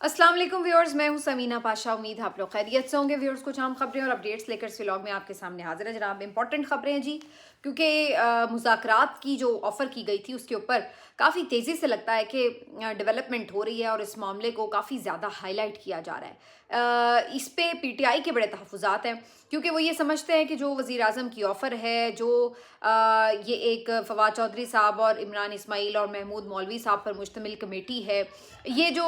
अस्सलाम वालेकुम व्यूअर्स, मैं हूं समीना पाशा। उम्मीद है आप लोग खैरियत से होंगे। व्यूअर्स, कुछ आम खबरें और अपडेट्स लेकर इस व्लॉग में आपके सामने हाजिर है जनाब। इंपॉर्टेंट खबरें हैं जी, क्योंकि मुज़ाकरात की जो ऑफ़र की गई थी उसके ऊपर काफ़ी तेज़ी से लगता है कि डेवलपमेंट हो रही है और इस मामले को काफ़ी ज़्यादा हाईलाइट किया जा रहा है। इस पे पीटीआई के बड़े तहफ़्फ़ुज़ात हैं, क्योंकि वो ये समझते हैं कि जो वज़ीर आज़म की ऑफ़र है, जो ये एक फवाद चौधरी साहब और इमरान इस्माइल और महमूद मौलवी साहब पर मुश्तमिल कमेटी है, ये जो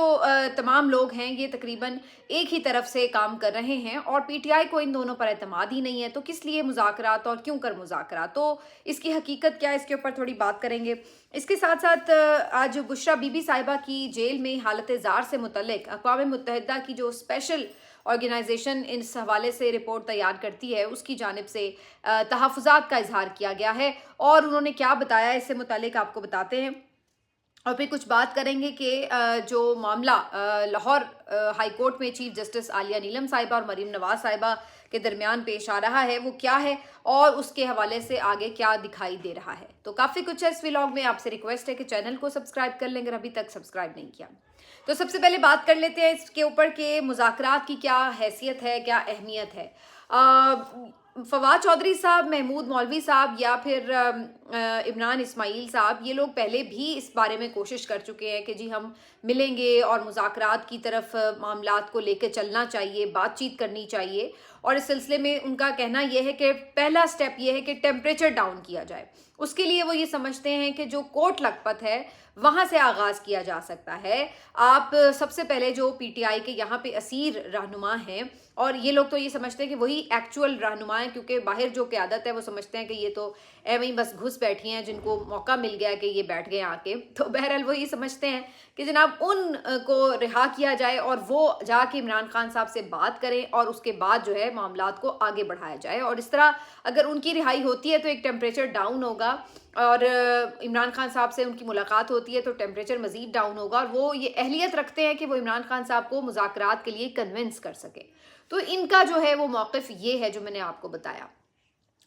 तमाम लोग हैं ये तकरीबन एक ही तरफ से काम कर रहे हैं और पीटीआई को इन दोनों पर एतमाद ही नहीं है, तो किस लिए मुज़ाकरात और क्यों कर मुज़ाकरात, तो इसकी हकीकत क्या है, इसके ऊपर थोड़ी बात करेंगे। इसके साथ साथ आज बुशरा बीबी साहिबा की जेल में हालत ज़ार से मुतल्लिक अक़वाम मुत्तहिदा की जो स्पेशल ऑर्गेनाइजेशन इस हवाले से रिपोर्ट तैयार करती है, उसकी जानिब से तहफ़्फ़ुज़ात का इजहार किया गया है और उन्होंने क्या बताया इससे मुतालिक आपको बताते हैं। और फिर कुछ बात करेंगे कि जो मामला लाहौर हाई कोर्ट में चीफ जस्टिस आलिया नीलम साहिबा और मरीम नवाज साहिबा के दरमियान पेश आ रहा है, वो क्या है और उसके हवाले से आगे क्या दिखाई दे रहा है। तो काफ़ी कुछ है इस व्लॉग में। आपसे रिक्वेस्ट है कि चैनल को सब्सक्राइब कर लें अगर अभी तक सब्सक्राइब नहीं किया। तो सबसे पहले बात कर लेते हैं इसके ऊपर कि मुज़ाकरात की क्या हैसियत है, क्या अहमियत है। फवाद चौधरी साहब, महमूद मौलवी साहब या फिर इमरान इस्माइल साहब, ये लोग पहले भी इस बारे में कोशिश कर चुके हैं कि जी हम मिलेंगे और मुज़ाकरात की तरफ मामलात को लेकर चलना चाहिए, बातचीत करनी चाहिए। और इस सिलसिले में उनका कहना यह है कि पहला स्टेप ये है कि टेम्परेचर डाउन किया जाए। उसके लिए वो ये समझते हैं कि जो कोट लखपत है वहाँ से आगाज़ किया जा सकता है। आप सबसे पहले जो पीटीआई के यहाँ पे असीर रहनुमा हैं, और ये लोग तो ये समझते हैं कि वही एक्चुअल रहनुमा है, क्योंकि बाहर जो क़यादत है वो समझते हैं कि ये तो एवं ही बस घुस बैठी हैं, जिनको मौका मिल गया कि ये बैठ गए आके। तो बहरहाल वो ये समझते हैं कि जनाब उन को रिहा किया जाए और वो जाके इमरान खान साहब से बात करें और उसके बाद जो है मामलात को आगे बढ़ाया जाए। और इस तरह अगर उनकी रिहाई होती है तो एक टेम्परेचर डाउन होगा और इमरान खान साहब से उनकी मुलाकात होती है तो टेम्परेचर मज़ीद डाउन होगा और वो ये अहलियत रखते हैं कि वो इमरान खान साहब को मुज़ाकरात के लिए कन्विंस कर सके। तो इनका जो है वो मौक़िफ़ ये है जो मैंने आपको बताया।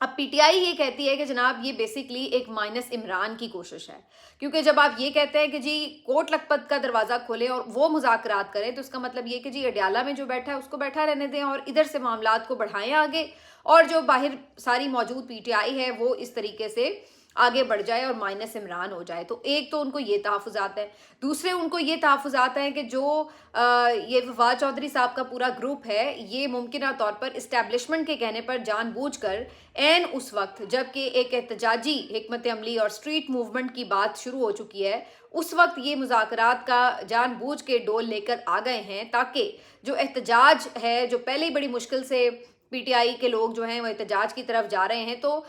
अब पीटीआई ये कहती है कि जनाब ये बेसिकली एक माइनस इमरान की कोशिश है, क्योंकि जब आप ये कहते हैं कि जी कोट लखपत का दरवाज़ा खोलें और वो मुज़ाकरात करें, तो इसका मतलब ये कि जी अडयाला में जो बैठा है उसको बैठा रहने दें और इधर से मामलात को बढ़ाएं आगे, और जो बाहर सारी मौजूद पीटीआई है वो इस तरीके से आगे बढ़ जाए और माइनस इमरान हो जाए। तो एक तो उनको ये तहफ़्फ़ुज़ात है, दूसरे उनको ये तहफ़्फ़ुज़ात हैं कि जो ये फवाद चौधरी साहब का पूरा ग्रुप है, ये मुमकिना तौर पर इस्टेब्लिशमेंट के कहने पर जानबूझकर ऐन उस वक्त जबकि एक एहतजाजी हिकमत अमली और स्ट्रीट मूवमेंट की बात शुरू हो चुकी है, उस वक्त ये मुज़ाकरात का जानबूझ के डोल लेकर आ गए हैं, ताकि जो एहतजाज है, जो पहले ही बड़ी मुश्किल से पीटीआई के लोग जो हैं वो एहतजाज की तरफ जा रहे हैं, तो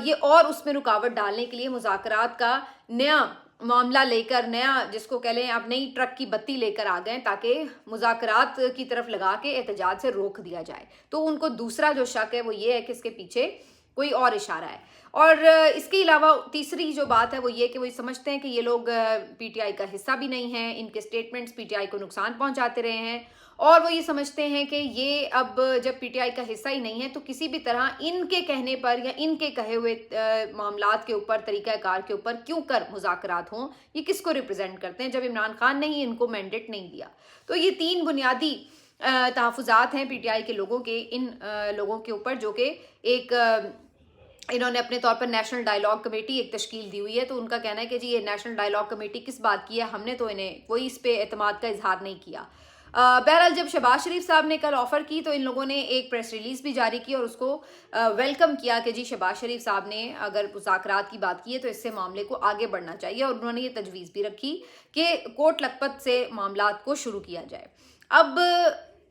ये और उसमें रुकावट डालने के लिए मुज़ाकरात का नया मामला लेकर, नया जिसको कह लें आप नई ट्रक की बत्ती लेकर आ गए, ताकि मुज़ाकरात की तरफ लगा के एहतजाज से रोक दिया जाए। तो उनको दूसरा जो शक है वो ये है कि इसके पीछे कोई और इशारा है। और इसके अलावा तीसरी जो बात है वो ये कि वो समझते हैं कि ये लोग पीटीआई का हिस्सा भी नहीं हैं, इनके स्टेटमेंट्स पीटीआई को नुकसान पहुंचाते रहे हैं, और वो ये समझते हैं कि ये अब जब पीटीआई का हिस्सा ही नहीं है तो किसी भी तरह इनके कहने पर या इनके कहे हुए मामलात के ऊपर, तरीक़ाकार के ऊपर क्यों कर मुज़ाकरात हों, ये किसको रिप्रेजेंट करते हैं जब इमरान खान ने ही इनको मैंडेट नहीं दिया। तो ये तीन बुनियादी तहफ़्फ़ुज़ात हैं पीटीआई के लोगों के इन लोगों के ऊपर, जो कि एक इन्होंने अपने तौर पर नेशनल डायलॉग कमेटी एक तश्कील दी हुई है। तो उनका कहना है कि जी ये नेशनल डायलॉग कमेटी किस बात की है, हमने तो इन्हें कोई इस पे एतमाद का इजहार नहीं किया। बहरहाल जब शहबाज शरीफ साहब ने कल ऑफ़र की तो इन लोगों ने एक प्रेस रिलीज़ भी जारी की और उसको वेलकम किया कि जी शहबाज शरीफ साहब ने अगर मुज़ाकरात की बात की है तो इससे मामले को आगे बढ़ना चाहिए, और उन्होंने ये तजवीज़ भी रखी कि कोट लखपत से मामलात को शुरू किया जाए। अब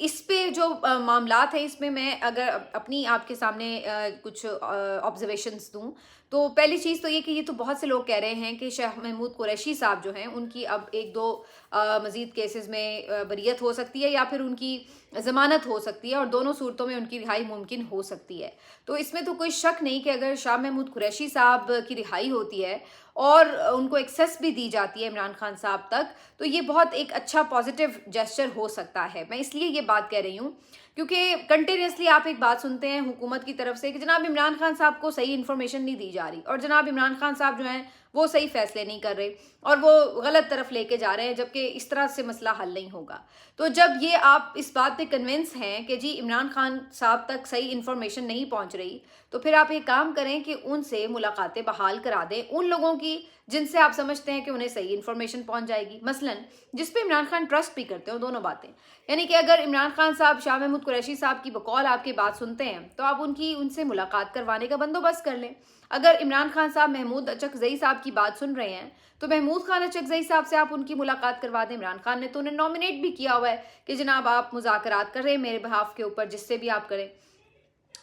इस पे जो मामलात हैं, इसमें मैं अगर अपनी आपके सामने कुछ ऑब्जर्वेशंस दूं, तो पहली चीज़ तो ये कि ये तो बहुत से लोग कह रहे हैं कि शाह महमूद कुरैशी साहब जो हैं उनकी अब एक दो मज़ीद केसेस में बरियत हो सकती है या फिर उनकी ज़मानत हो सकती है, और दोनों सूरतों में उनकी रिहाई मुमकिन हो सकती है। तो इसमें तो कोई शक नहीं कि अगर शाह महमूद कुरैशी साहब की रिहाई होती है और उनको एक्सेस भी दी जाती है इमरान खान साहब तक, तो ये बहुत एक अच्छा पॉजिटिव जेस्चर हो सकता है। मैं इसलिए ये बात कह रही हूँ क्योंकि कंटिन्यूसली आप एक बात सुनते हैं हुकूमत की तरफ से कि जनाब इमरान खान साहब को सही इन्फॉर्मेशन नहीं दी जा रही, और जनाब इमरान खान साहब जो हैं وہ صحیح فیصلے نہیں کر رہے اور وہ غلط طرف لے کے جا رہے ہیں، جبکہ اس طرح سے مسئلہ حل نہیں ہوگا۔ تو جب یہ آپ اس بات پہ کنونس ہیں کہ جی عمران خان صاحب تک صحیح انفارمیشن نہیں پہنچ رہی، تو پھر آپ ایک کام کریں کہ ان سے ملاقاتیں بحال کرا دیں، ان لوگوں کی جن سے آپ سمجھتے ہیں کہ انہیں صحیح انفارمیشن پہنچ جائے گی، مثلاً جس پہ عمران خان ٹرسٹ بھی کرتے ہوں، دونوں باتیں۔ یعنی کہ اگر عمران خان صاحب شاہ محمود قریشی صاحب کی بقول آپ کی بات سنتے ہیں تو آپ ان سے ملاقات کروانے کا بندوبست کر لیں۔ اگر عمران خان صاحب محمود اچکزئی صاحب کی بات سن رہے ہیں تو محمود خان اچکزئی صاحب سے آپ ان کی ملاقات کروا دیں۔ عمران خان نے تو انہیں نامنیٹ بھی کیا ہوا ہے کہ جناب آپ مذاکرات کر رہے ہیں میرے بہاف کے اوپر، جس سے بھی آپ کریں۔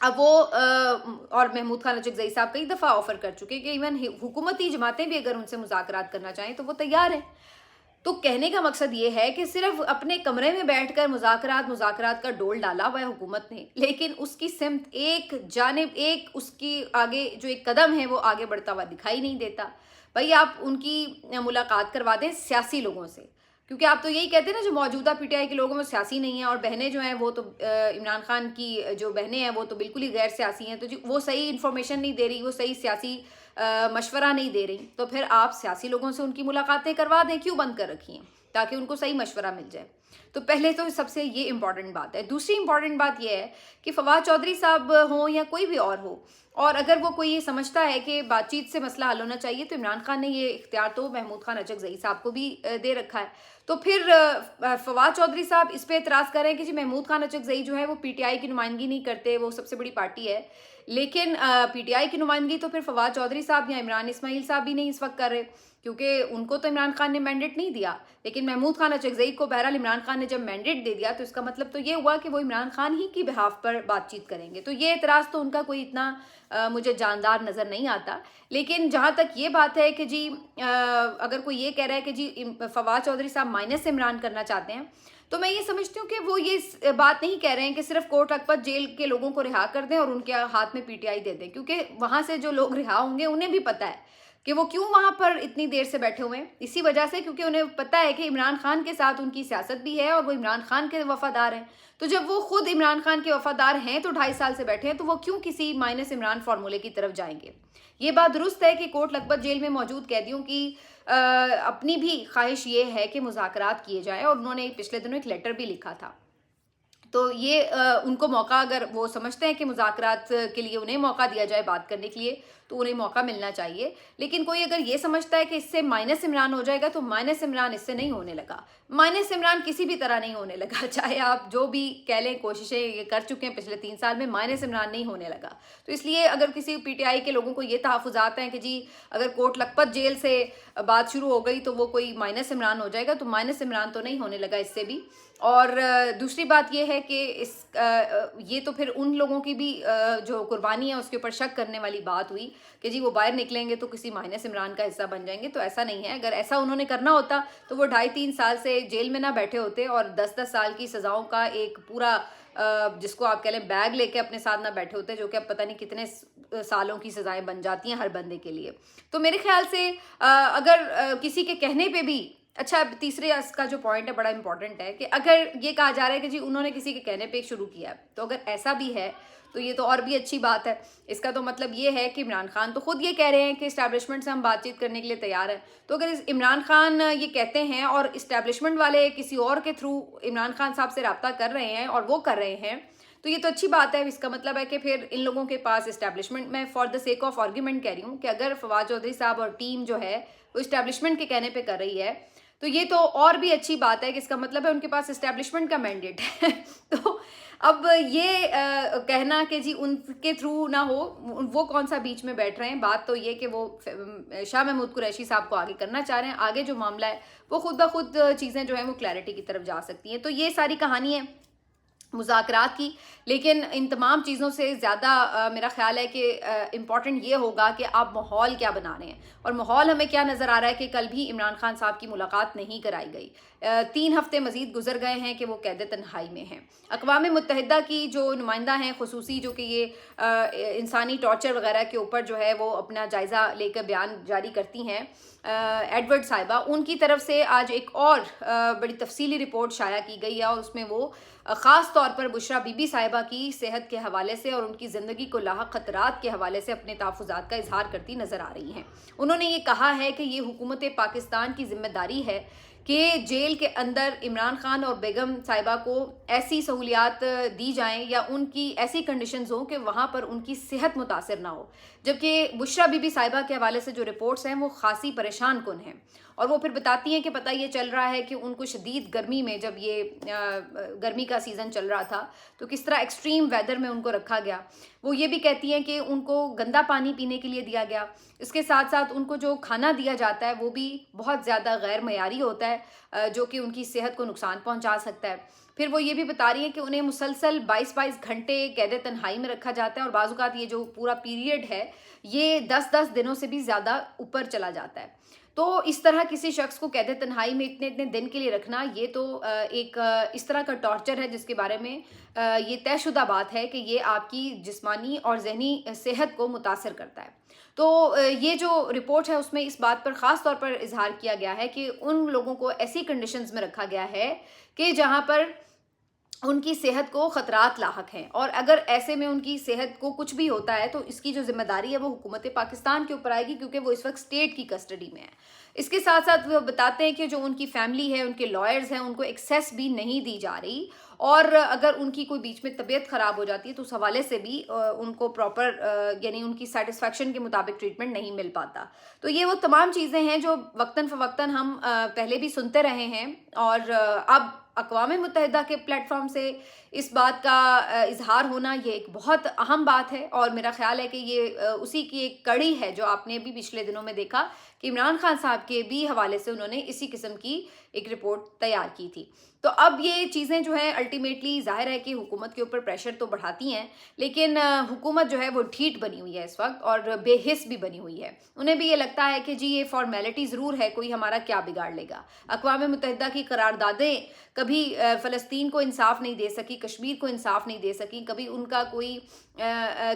اب وہ اور محمود خان اچکزئی صاحب کئی دفعہ آفر کر چکے کہ ایون حکومتی جماعتیں بھی اگر ان سے مذاکرات کرنا چاہیں تو وہ تیار ہیں۔ تو کہنے کا مقصد یہ ہے کہ صرف اپنے کمرے میں بیٹھ کر مذاکرات کا ڈول ڈالا ہوا ہے حکومت نے، لیکن اس کی سمت ایک جانب اس کی آگے جو ایک قدم ہے وہ آگے بڑھتا ہوا دکھائی نہیں دیتا۔ بھائی آپ ان کی ملاقات کروا دیں سیاسی لوگوں سے، کیونکہ آپ تو یہی کہتے ہیں نا جو موجودہ پی ٹی آئی کے لوگوں میں سیاسی نہیں ہیں، اور بہنیں جو ہیں وہ تو عمران خان کی جو بہنیں ہیں وہ تو بالکل ہی غیر سیاسی ہیں، تو جی وہ صحیح انفارمیشن نہیں دے رہی، وہ صحیح سیاسی مشورہ نہیں دے رہی، تو پھر آپ سیاسی لوگوں سے ان کی ملاقاتیں کروا دیں، کیوں بند کر رکھی ہیں، تاکہ ان کو صحیح مشورہ مل جائے۔ تو پہلے تو سب سے یہ امپورٹنٹ بات ہے۔ دوسری امپورٹنٹ بات یہ ہے کہ فواد چودھری صاحب ہوں یا کوئی بھی اور ہو، اور اگر وہ کوئی یہ سمجھتا ہے کہ بات چیت سے مسئلہ حل ہونا چاہیے تو عمران خان نے یہ اختیار تو محمود خان اچکزئی صاحب کو بھی دے رکھا ہے، تو پھر فواد چودھری صاحب اس پہ اعتراض کریں کہ جی محمود خان اچکزئی جو ہے وہ پی ٹی آئی کی نمائندگی نہیں کرتے، وہ سب سے بڑی پارٹی ہے، لیکن پی ٹی آئی کی نمائندگی تو پھر فواد چودھری صاحب یا عمران اسماعیل صاحب بھی نہیں اس وقت کر رہے، کیونکہ ان کو تو عمران خان نے مینڈیٹ نہیں دیا، لیکن محمود خان اچکزئی کو بہرحال عمران خان نے جب مینڈیٹ دے دیا تو اس کا مطلب تو یہ ہوا کہ وہ عمران خان ہی کی بہاف پر بات چیت کریں گے۔ تو یہ اعتراض تو ان کا کوئی اتنا مجھے جاندار نظر نہیں آتا، لیکن جہاں تک یہ بات ہے کہ جی اگر کوئی یہ کہہ رہا ہے کہ جی فواد چودھری صاحب مائنس عمران کرنا چاہتے ہیں، تو میں یہ سمجھتی ہوں کہ وہ یہ بات نہیں کہہ رہے ہیں کہ صرف کوٹ لکھپت جیل کے لوگوں کو رہا کر دیں اور ان کے ہاتھ میں پی ٹی آئی دے دیں، کیونکہ وہاں سے جو لوگ رہا ہوں گے انہیں بھی پتہ ہے کہ وہ کیوں وہاں پر اتنی دیر سے بیٹھے ہوئے ہیں، اسی وجہ سے کیونکہ انہیں پتہ ہے کہ عمران خان کے ساتھ ان کی سیاست بھی ہے اور وہ عمران خان کے وفادار ہیں۔ تو جب وہ خود عمران خان کے وفادار ہیں تو 2.5 سال سے بیٹھے ہیں، تو وہ کیوں کسی مائنس عمران فارمولے کی طرف جائیں گے؟ یہ بات درست ہے کہ کوٹ لکھپت جیل میں موجود قیدیوں کی اپنی بھی خواہش یہ ہے کہ مذاکرات کیے جائیں، اور انہوں نے پچھلے دنوں ایک لیٹر بھی لکھا تھا، تو یہ ان کو موقع، اگر وہ سمجھتے ہیں کہ مذاکرات کے لیے انہیں موقع دیا جائے بات کرنے کے لیے تو انہیں موقع ملنا چاہیے، لیکن کوئی اگر یہ سمجھتا ہے کہ اس سے مائنس عمران ہو جائے گا تو مائنس عمران اس سے نہیں ہونے لگا، مائنس عمران کسی بھی طرح نہیں ہونے لگا، چاہے آپ جو بھی کہہ لیں، کوششیں یہ کر چکے ہیں پچھلے 3 سال میں، مائنس عمران نہیں ہونے لگا۔ تو اس لیے اگر کسی پی ٹی آئی کے لوگوں کو یہ تحفظات ہیں کہ جی اگر کوٹ لکھپت جیل سے بات شروع ہو گئی تو وہ کوئی مائنس عمران ہو جائے گا، تو مائنس عمران تو نہیں ہونے لگا اس سے بھی۔ اور دوسری بات یہ ہے کہ یہ تو پھر ان لوگوں کی بھی جو قربانی ہے اس کے اوپر شک کرنے والی بات ہوئی کہ جی وہ باہر نکلیں گے تو کسی مائنس عمران کا حصہ بن جائیں گے، تو ایسا نہیں ہے۔ اگر ایسا انہوں نے کرنا ہوتا تو وہ 2.5-3 سال سے جیل میں نہ بیٹھے ہوتے اور 10-10 سال کی سزاؤں کا ایک پورا جس کو آپ کہہ لیں بیگ لے کے اپنے ساتھ نہ بیٹھے ہوتے، جو کہ اب پتہ نہیں کتنے سالوں کی سزائیں بن جاتی ہیں ہر بندے کے لیے۔ تو میرے خیال سے اگر کسی کے کہنے پہ بھی، اچھا تیسرے اس کا جو پوائنٹ ہے بڑا امپورٹنٹ ہے کہ اگر یہ کہا جا رہا ہے کہ جی انہوں نے کسی کے کہنے پہ شروع کیا ہے، تو اگر ایسا بھی ہے تو یہ تو اور بھی اچھی بات ہے۔ اس کا تو مطلب یہ ہے کہ عمران خان تو خود یہ کہہ رہے ہیں کہ اسٹیبلشمنٹ سے ہم بات چیت کرنے کے لیے تیار ہیں، تو اگر عمران خان یہ کہتے ہیں اور اسٹیبلشمنٹ والے کسی اور کے تھرو عمران خان صاحب سے رابطہ کر رہے ہیں اور وہ کر رہے ہیں، تو یہ تو اچھی بات ہے۔ اس کا مطلب ہے کہ پھر ان لوگوں کے پاس اسٹیبلشمنٹ، میں for the sake of argument کہہ رہی ہوں کہ اگر فواد چودھری صاحب اور ٹیم جو ہے وہ اسٹیبلشمنٹ کے کہنے پہ کر رہی ہے تو یہ تو اور بھی اچھی بات ہے کہ اس کا مطلب ہے ان کے پاس اسٹیبلشمنٹ کا مینڈیٹ ہے۔ تو اب یہ کہنا کہ جی ان کے تھرو نہ ہو، وہ کون سا بیچ میں بیٹھ رہے ہیں، بات تو یہ کہ وہ شاہ محمود قریشی صاحب کو آگے کرنا چاہ رہے ہیں، آگے جو معاملہ ہے وہ خود بخود چیزیں جو ہیں وہ کلیئرٹی کی طرف جا سکتی ہیں۔ تو یہ ساری کہانی ہے مذاکرات کی، لیکن ان تمام چیزوں سے زیادہ میرا خیال ہے کہ امپورٹنٹ یہ ہوگا کہ آپ ماحول کیا بنا رہے ہیں، اور ماحول ہمیں کیا نظر آ رہا ہے کہ کل بھی عمران خان صاحب کی ملاقات نہیں کرائی گئی، 3 ہفتے مزید گزر گئے ہیں کہ وہ قید تنہائی میں ہیں۔ اقوام متحدہ کی جو نمائندہ ہیں خصوصی، جو کہ یہ انسانی ٹارچر وغیرہ کے اوپر جو ہے وہ اپنا جائزہ لے کر بیان جاری کرتی ہیں، ایڈورڈ صاحبہ، ان کی طرف سے آج ایک اور بڑی تفصیلی رپورٹ شائع کی گئی ہے، اور اس میں وہ خاص طور پر بشریٰ بی بی صاحبہ کی صحت کے حوالے سے اور ان کی زندگی کو لاحق خطرات کے حوالے سے اپنے تحفظات کا اظہار کرتی نظر آ رہی ہیں۔ انہوں نے یہ کہا ہے کہ یہ حکومت پاکستان کی ذمہ داری ہے کہ جیل کے اندر عمران خان اور بیگم صاحبہ کو ایسی سہولیات دی جائیں یا ان کی ایسی کنڈیشنز ہوں کہ وہاں پر ان کی صحت متاثر نہ ہو، جبکہ بشریٰ بی بی صاحبہ کے حوالے سے جو رپورٹس ہیں وہ خاصی پریشان کن ہیں، اور وہ پھر بتاتی ہیں کہ پتہ یہ چل رہا ہے کہ ان کو شدید گرمی میں، جب یہ گرمی کا سیزن چل رہا تھا تو کس طرح ایکسٹریم ویدر میں ان کو رکھا گیا۔ وہ یہ بھی کہتی ہیں کہ ان کو گندا پانی پینے کے لیے دیا گیا، اس کے ساتھ ساتھ ان کو جو کھانا دیا جاتا ہے وہ بھی بہت زیادہ غیر معیاری ہوتا ہے، جو کہ ان کی صحت کو نقصان پہنچا سکتا ہے۔ پھر وہ یہ بھی بتا رہی ہیں کہ انہیں مسلسل 22 گھنٹے قید تنہائی میں رکھا جاتا ہے، اور بعض اوقات یہ جو پورا پیریڈ ہے یہ 10 دنوں سے بھی زیادہ اوپر چلا جاتا ہے۔ تو اس طرح کسی شخص کو قید تنہائی میں اتنے دن کے لیے رکھنا، یہ تو ایک اس طرح کا ٹارچر ہے جس کے بارے میں یہ طے شدہ بات ہے کہ یہ آپ کی جسمانی اور ذہنی صحت کو متاثر کرتا ہے۔ تو یہ جو رپورٹ ہے اس میں اس بات پر خاص طور پر اظہار کیا گیا ہے کہ ان لوگوں کو ایسی کنڈیشنز میں رکھا گیا ہے کہ جہاں پر ان کی صحت کو خطرات لاحق ہیں، اور اگر ایسے میں ان کی صحت کو کچھ بھی ہوتا ہے تو اس کی جو ذمہ داری ہے وہ حکومت پاکستان کے اوپر آئے گی، کیونکہ وہ اس وقت اسٹیٹ کی کسٹڈی میں ہے۔ اس کے ساتھ ساتھ وہ بتاتے ہیں کہ جو ان کی فیملی ہے، ان کے لائرز ہیں، ان کو ایکسیس بھی نہیں دی جا رہی، اور اگر ان کی کوئی بیچ میں طبیعت خراب ہو جاتی ہے تو اس حوالے سے بھی ان کو پراپر یعنی ان کی سیٹسفیکشن کے مطابق ٹریٹمنٹ نہیں مل پاتا۔ تو یہ وہ تمام چیزیں ہیں جو وقتاً فوقتاً ہم پہلے بھی سنتے رہے ہیں، اور اب اقوام متحدہ کے پلیٹ فارم سے اس بات کا اظہار ہونا یہ ایک بہت اہم بات ہے، اور میرا خیال ہے کہ یہ اسی کی ایک کڑی ہے جو آپ نے بھی پچھلے دنوں میں دیکھا کہ عمران خان صاحب کے بھی حوالے سے انہوں نے اسی قسم کی ایک رپورٹ تیار کی تھی۔ تو اب یہ چیزیں جو ہیں الٹیمیٹلی ظاہر ہے کہ حکومت کے اوپر پریشر تو بڑھاتی ہیں، لیکن حکومت جو ہے وہ ڈھیٹ بنی ہوئی ہے اس وقت، اور بے حس بھی بنی ہوئی ہے۔ انہیں بھی یہ لگتا ہے کہ جی یہ فارمیلٹی ضرور ہے، کوئی ہمارا کیا بگاڑ لے گا۔ اقوام متحدہ کی قراردادیں کبھی فلسطین کو انصاف نہیں دے سکی، کشمیر کو انصاف نہیں دے سکی، کبھی ان کا کوئی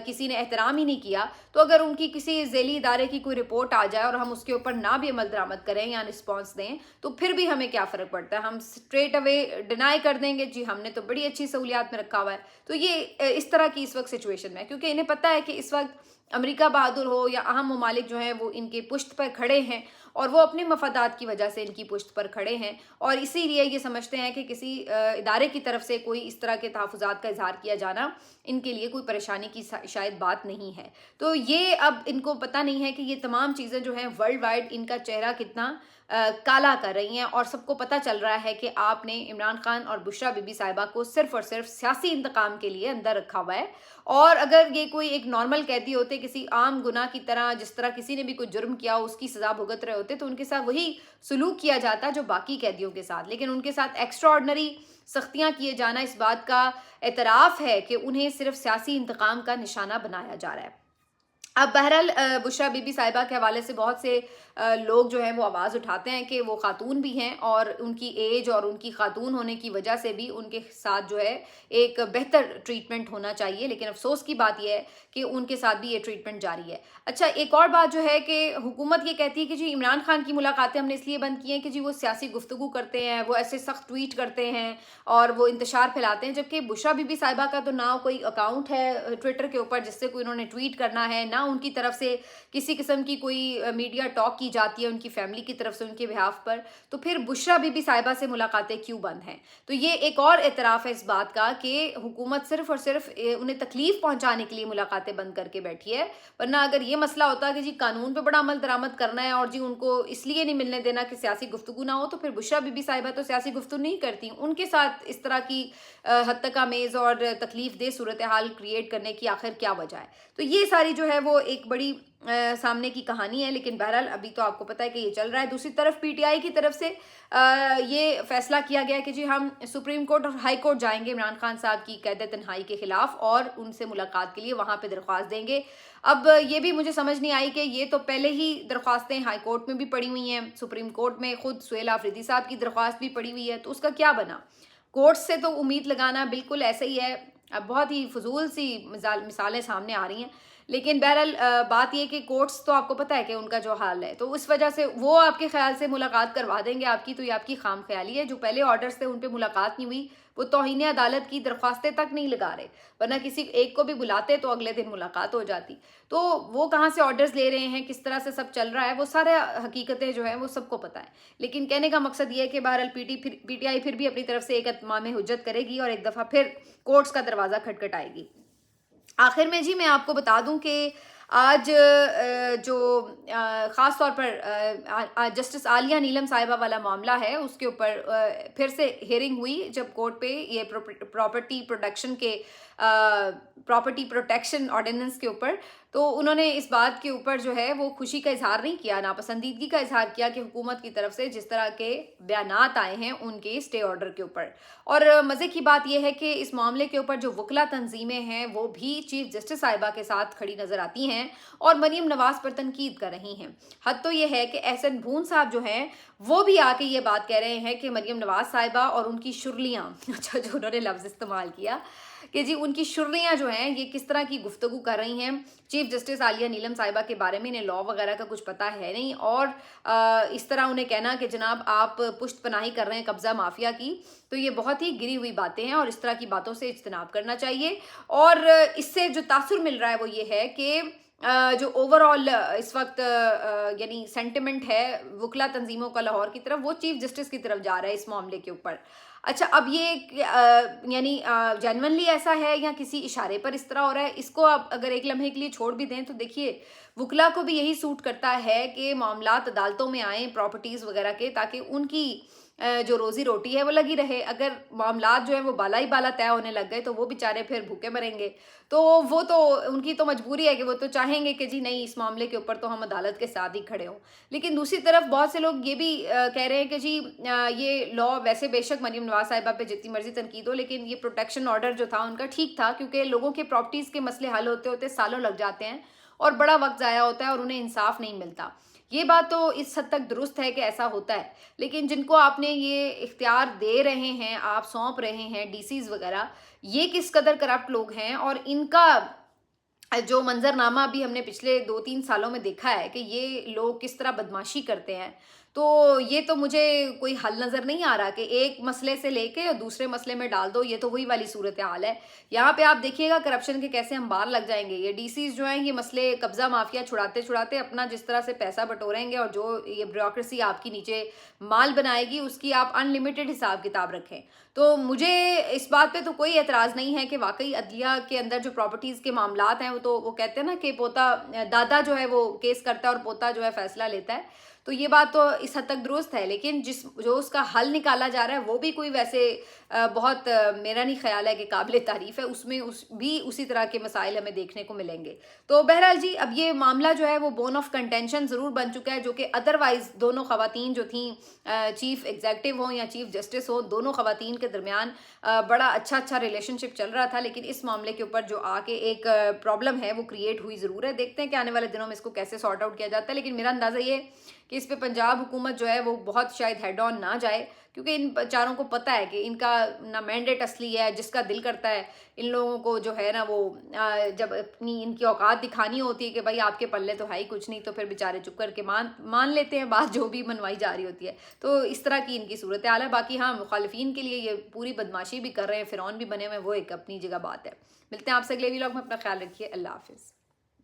کسی نے احترام ہی نہیں کیا۔ تو اگر ان کی کسی ذیلی ادارے کی کوئی رپورٹ آ جائے اور ہم اس کے اوپر نہ بھی عمل درآمد کریں یا رسپانس دیں تو پھر بھی ہمیں کیا فرق پڑتا ہے، ہم اسٹریٹ اوے ڈینائی کر دیں گے جی ہم نے تو بڑی اچھی سہولیات میں رکھا ہوا ہے۔ تو یہ اس طرح کی اس وقت سچویشن میں ہے، کیونکہ انہیں پتہ ہے کہ اس وقت امریکہ بہادر ہو یا اہم ممالک جو ہیں وہ ان کے پشت پر کھڑے ہیں، اور وہ اپنے مفادات کی وجہ سے ان کی پشت پر کھڑے ہیں، اور اسی لیے یہ سمجھتے ہیں کہ کسی ادارے کی طرف سے کوئی اس طرح کے تحفظات کا اظہار کیا جانا ان کے لیے کوئی پریشانی کی شاید بات نہیں ہے۔ تو یہ اب ان کو پتہ نہیں ہے کہ یہ تمام چیزیں جو ہیں ورلڈ وائڈ ان کا چہرہ کتنا کالا کر رہی ہیں، اور سب کو پتہ چل رہا ہے کہ آپ نے عمران خان اور بشریٰ بی بی صاحبہ کو صرف اور صرف سیاسی انتقام کے لیے اندر رکھا ہوا ہے، اور اگر یہ کوئی ایک نارمل قیدی ہوتے کسی عام گناہ کی طرح، جس طرح کسی نے بھی کوئی جرم کیا اس کی سزا بھگت رہے ہوتے تو ان کے ساتھ وہی سلوک کیا جاتا جو باقی قیدیوں کے ساتھ، لیکن ان کے ساتھ ایکسٹرا آرڈنری سختیاں کیے جانا اس بات کا اعتراف ہے کہ انہیں صرف سیاسی انتقام کا نشانہ بنایا جا رہا ہے۔ اب بہرحال بشریٰ بی بی صاحبہ کے حوالے سے بہت سے لوگ جو ہیں وہ آواز اٹھاتے ہیں کہ وہ خاتون بھی ہیں، اور ان کی ایج اور ان کی خاتون ہونے کی وجہ سے بھی ان کے ساتھ جو ہے ایک بہتر ٹریٹمنٹ ہونا چاہیے، لیکن افسوس کی بات یہ ہے کہ ان کے ساتھ بھی یہ ٹریٹمنٹ جاری ہے۔ اچھا، ایک اور بات جو ہے کہ حکومت یہ کہتی ہے کہ جی عمران خان کی ملاقاتیں ہم نے اس لیے بند کی ہیں کہ جی وہ سیاسی گفتگو کرتے ہیں، وہ ایسے سخت ٹویٹ کرتے ہیں اور وہ انتشار پھیلاتے ہیں، جبکہ بشریٰ بی بی صاحبہ کا تو نہ کوئی اکاؤنٹ ہے ٹویٹر کے اوپر جس سے کوئی انہوں نے ٹویٹ کرنا ہے، نہ ان کی طرف سے کسی قسم کی کوئی میڈیا ٹاک کی جاتی ہے ان کی فیملی کی طرف سے ان کے بہاف پر، تو پھر بشریٰ بی بی صاحبہ سے ملاقاتیں کیوں بند ہیں؟ تو یہ ایک اور اعتراف ہے اس بات کا کہ حکومت صرف اور صرف انہیں تکلیف پہنچانے کے لیے ملاقاتیں بند کر کے بیٹھی ہے، ورنہ اگر یہ مسئلہ ہوتا کہ جی قانون پہ بڑا عمل درآمد کرنا ہے اور جی ان کو اس لیے نہیں ملنے دینا کہ سیاسی گفتگو نہ ہو، تو پھر بشریٰ بی بی صاحبہ تو سیاسی گفتگو نہیں کرتی، ان کے ساتھ اس طرح کی حد تک آمیز اور تکلیف دہ صورتحال کریٹ کرنے کی آخر کیا وجہ ہے؟ تو یہ ساری جو ہے وہ ایک بڑی सामने की कहानी है, लेकिन बहरहाल अभी तो आपको पता है कि ये चल रहा है। दूसरी तरफ पीटीआई की तरफ से ये फैसला किया गया कि जी हम सुप्रीम कोर्ट और हाई कोर्ट जाएंगे इमरान खान साहब की कैद तन्हाई के खिलाफ और उनसे मुलाकात के लिए वहां पे दरख्वास्त देंगे। अब ये भी मुझे समझ नहीं आई कि ये तो पहले ही दरख्वास्तें हाई कोर्ट में भी पड़ी हुई हैं, सुप्रीम कोर्ट में खुद सुहेल आफरीदी साहब की दरख्वास्त भी पड़ी हुई है, तो उसका क्या बना? कोर्ट से तो उम्मीद लगाना बिल्कुल ऐसे ही है। अब बहुत ही फजूल सी मिसालें सामने आ रही हैं, लेकिन बहरहाल बात ये कि कोर्ट्स तो आपको पता है कि उनका जो हाल है, तो उस वजह से वो आपके ख्याल से मुलाकात करवा देंगे आपकी, तो ये आपकी खाम ख्याली है। जो पहले ऑर्डर्स थे उन पे मुलाकात नहीं हुई, वो तौहीन अदालत की दरख्वास्तें तक नहीं लगा रहे, वरना किसी एक को भी बुलाते तो अगले दिन मुलाकात हो जाती। तो वो कहाँ से ऑर्डर्स ले रहे हैं, किस तरह से सब चल रहा है, वो सारे हकीकतें जो है वो सबको पता है। लेकिन कहने का मकसद ये है कि बहरहाल पीटीआई फिर भी अपनी तरफ से एक इत्माम हुज्जत करेगी और एक दफ़ा फिर कोर्ट्स का दरवाज़ा खटखटाएगी। आखिर में जी मैं आपको बता दूं कि आज जो ख़ास तौर पर जस्टिस आलिया नीलम साहिबा वाला मामला है उसके ऊपर फिर से हियरिंग हुई, जब कोर्ट पे ये प्रॉपर्टी प्रोटेक्शन ऑर्डिनेंस के ऊपर, तो उन्होंने इस बात के ऊपर जो है वो खुशी का इजहार नहीं किया, नापसंदीदगी का इजहार किया कि हुकूमत की तरफ से जिस तरह के बयानात आए हैं उनके स्टे ऑर्डर के ऊपर। और मज़े की बात यह है कि इस मामले के ऊपर जो वकला तंजीमें हैं वो भी चीफ जस्टिस साहिबा के साथ खड़ी नज़र आती हैं और मरीम नवाज पर तनकीद कर रही हैं। हद तो ये है कि एहसन भून साहब जो हैं वो भी आके ये बात कह रहे हैं कि मरीम नवाज साहिबा और उनकी शुरलियाँ, अच्छा जो उन्होंने लफ्ज़ इस्तेमाल किया कि जी उनकी शुर्रियाँ जो हैं ये किस तरह की गुफ्तगू कर रही हैं चीफ जस्टिस आलिया नीलम साहिबा के बारे में, इन्हें लॉ वगैरह का कुछ पता है नहीं, और इस तरह उन्हें कहना कि जनाब आप पुश्त पनाही कर रहे हैं कब्ज़ा माफिया की, तो ये बहुत ही गिरी हुई बातें हैं और इस तरह की बातों से इज्तनाब करना चाहिए। और इससे जो तासुर मिल रहा है वो ये है कि जो ओवरऑल इस वक्त यानी सेंटिमेंट है वकला तंजीमों का लाहौर की तरफ, वो चीफ जस्टिस की तरफ जा रहा है इस मामले के ऊपर। अच्छा, अब ये यानी जेन्युइनली ऐसा है या किसी इशारे पर इस तरह हो रहा है, इसको आप अगर एक लम्हे के लिए छोड़ भी दें तो देखिए वकला को भी यही सूट करता है कि मामलात अदालतों में आए प्रॉपर्टीज़ वगैरह के, ताकि उनकी जो रोज़ी रोटी है वो लगी रहे। अगर मामलात जो है वो बाला ही बाला तय होने लग गए तो वो बेचारे फिर भूखे मरेंगे। तो वो तो उनकी तो मजबूरी है कि वो तो चाहेंगे कि जी नहीं इस मामले के ऊपर तो हम अदालत के साथ ही खड़े हों। लेकिन दूसरी तरफ बहुत से लोग ये भी कह रहे हैं कि जी ये लॉ वैसे बेशक मरीम नवाज साहिबा पे जितनी मर्जी तनकीद हो, लेकिन ये प्रोटेक्शन ऑर्डर जो था उनका ठीक था, क्योंकि लोगों के प्रॉपर्टीज़ के मसले हल होते होते सालों लग जाते हैं और बड़ा वक्त ज़ाया होता है और उन्हें इंसाफ नहीं मिलता। ये बात तो इस हद तक दुरुस्त है कि ऐसा होता है, लेकिन जिनको आपने ये इख्तियार दे रहे हैं, आप सौंप रहे हैं डीसीज वगैरह, ये किस कदर करप्ट लोग हैं और इनका जो मंजरनामा अभी हमने पिछले 2-3 सालों में देखा है कि ये लोग किस तरह बदमाशी करते हैं, तो ये तो मुझे कोई हल नज़र नहीं आ रहा कि एक मसले से लेके और दूसरे मसले में डाल दो, ये तो वही वाली सूरत हाल है। यहाँ पे आप देखिएगा करप्शन के कैसे हम बाहर लग जाएंगे। ये डीसीज जो हैं ये मसले कब्जा माफिया छुड़ाते छुड़ाते अपना जिस तरह से पैसा बटोरेंगे और जो ये ब्यूरोक्रेसी आपकी नीचे माल बनाएगी उसकी आप अनलिमिटेड हिसाब किताब रखें। तो मुझे इस बात पे तो कोई एतराज़ नहीं है कि वाकई अदलिया के अंदर जो प्रॉपर्टीज़ के मामलात हैं वो कहते हैं ना कि पोता दादा जो है वो केस करता है और पोता जो है फैसला लेता है, तो ये बात तो इस हद तक दुरुस्त है। लेकिन जो उसका हल निकाला जा रहा है वो भी कोई वैसे बहुत मेरा नहीं ख्याल है कि काबिल तारीफ़ है, उसमें भी उसी तरह के मसाइल हमें देखने को मिलेंगे। तो बहरहाल जी अब ये मामला जो है वो बोन ऑफ कंटेंशन ज़रूर बन चुका है, जो कि अदरवाइज़ दोनों ख़वातीन जो थी चीफ एग्जीक्यूटिव हो या चीफ जस्टिस हो, दोनों ख़वातीन के दरमियान बड़ा अच्छा रिलेशनशिप चल रहा था। लेकिन इस मामले के ऊपर जो आके एक प्रॉब्लम है वो क्रिएट हुई ज़रूर है। देखते हैं कि आने वाले दिनों में इसको कैसे सॉर्ट आउट किया जाता है। लेकिन मेरा अंदाज़ा ये कि इस पे पंजाब हुकूमत जो है वो बहुत शायद हेड ऑन ना जाए, क्योंकि इन चारों को पता है कि इनका ना मैंडेट असली है, जिसका दिल करता है इन लोगों को जो है ना वो जब अपनी इनकी औकात दिखानी होती है कि भाई आपके पल्ले तो है ही कुछ नहीं, तो फिर बेचारे चुप करके मान लेते हैं बात जो भी मनवाई जा रही होती है। तो इस तरह की इनकी सूरत हाल है। बाकी हाँ, मुखालिफिन के लिए ये पूरी बदमाशी भी कर रहे हैं, फिरौन भी बने हुए, वो एक अपनी जगह बात है। मिलते हैं आपसे अगले व्लॉग में, अपना ख्याल रखिए, अल्लाह हाफिज़।